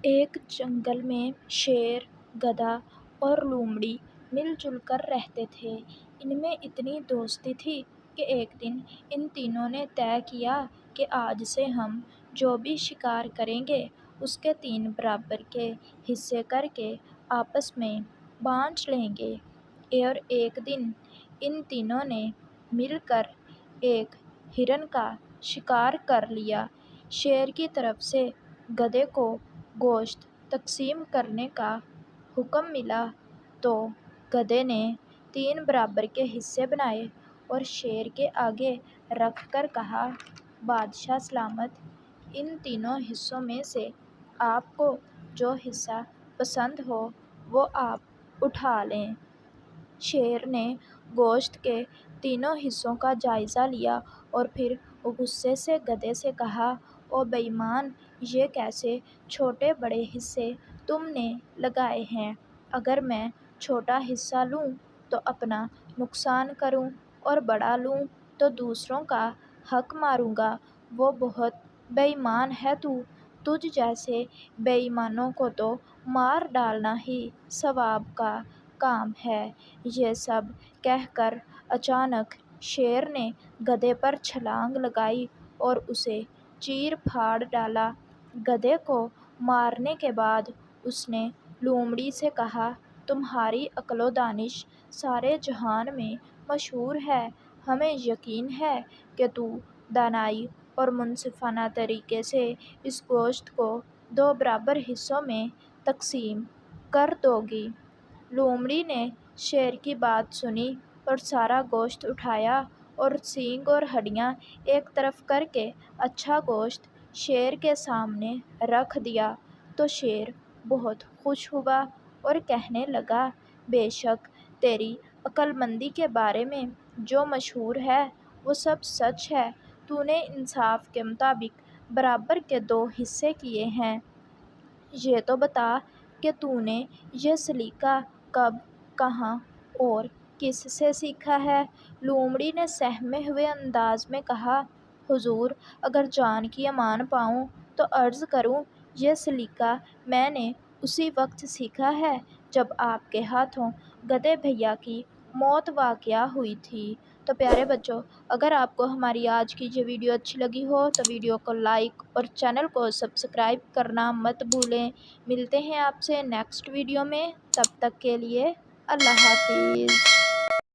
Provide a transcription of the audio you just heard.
ایک جنگل میں شیر، گدھا اور لومڑی مل جل کر رہتے تھے۔ ان میں اتنی دوستی تھی کہ ایک دن ان تینوں نے طے کیا کہ آج سے ہم جو بھی شکار کریں گے اس کے 3 برابر کے حصے کر کے آپس میں بانٹ لیں گے۔ اور ایک دن ان تینوں نے مل کر ایک ہرن کا شکار کر لیا۔ شیر کی طرف سے گدھے کو گوشت تقسیم کرنے کا حکم ملا تو گدھے نے 3 برابر کے حصے بنائے اور شیر کے آگے رکھ کر کہا، بادشاہ سلامت، ان تینوں حصوں میں سے آپ کو جو حصہ پسند ہو وہ آپ اٹھا لیں۔ شیر نے گوشت کے تینوں حصوں کا جائزہ لیا اور پھر غصے سے گدھے سے کہا، او بے ایمان، یہ کیسے چھوٹے بڑے حصے تم نے لگائے ہیں؟ اگر میں چھوٹا حصہ لوں تو اپنا نقصان کروں اور بڑا لوں تو دوسروں کا حق ماروں گا۔ وہ بہت بے ایمان ہے تو۔ تجھ جیسے بے ایمانوں کو تو مار ڈالنا ہی ثواب کا کام ہے۔ یہ سب کہہ کر اچانک شیر نے گدھے پر چھلانگ لگائی اور اسے چیر پھاڑ ڈالا۔ گدھے کو مارنے کے بعد اس نے لومڑی سے کہا، تمہاری عقل و دانش سارے جہان میں مشہور ہے۔ ہمیں یقین ہے کہ تو دانائی اور منصفانہ طریقے سے اس گوشت کو 2 برابر حصوں میں تقسیم کر دو گی۔ لومڑی نے شیر کی بات سنی اور سارا گوشت اٹھایا اور سینگ اور ہڈیاں ایک طرف کر کے اچھا گوشت شیر کے سامنے رکھ دیا تو شیر بہت خوش ہوا اور کہنے لگا، بے شک تیری عقل مندی کے بارے میں جو مشہور ہے وہ سب سچ ہے۔ تو نے انصاف کے مطابق برابر کے 2 حصے کیے ہیں۔ یہ تو بتا کہ تو نے یہ سلیقہ کب، کہاں اور کس سے سیکھا ہے؟ لومڑی نے سہمے ہوئے انداز میں کہا، حضور، اگر جان کی امان پاؤں تو عرض کروں، یہ سلیقہ میں نے اسی وقت سیکھا ہے جب آپ کے ہاتھوں گدھے بھیا کی موت واقع ہوئی تھی۔ تو پیارے بچوں، اگر آپ کو ہماری آج کی یہ ویڈیو اچھی لگی ہو تو ویڈیو کو لائک اور چینل کو سبسکرائب کرنا مت بھولیں۔ ملتے ہیں آپ سے نیکسٹ ویڈیو میں، تب تک کے لیے اللہ حافظ۔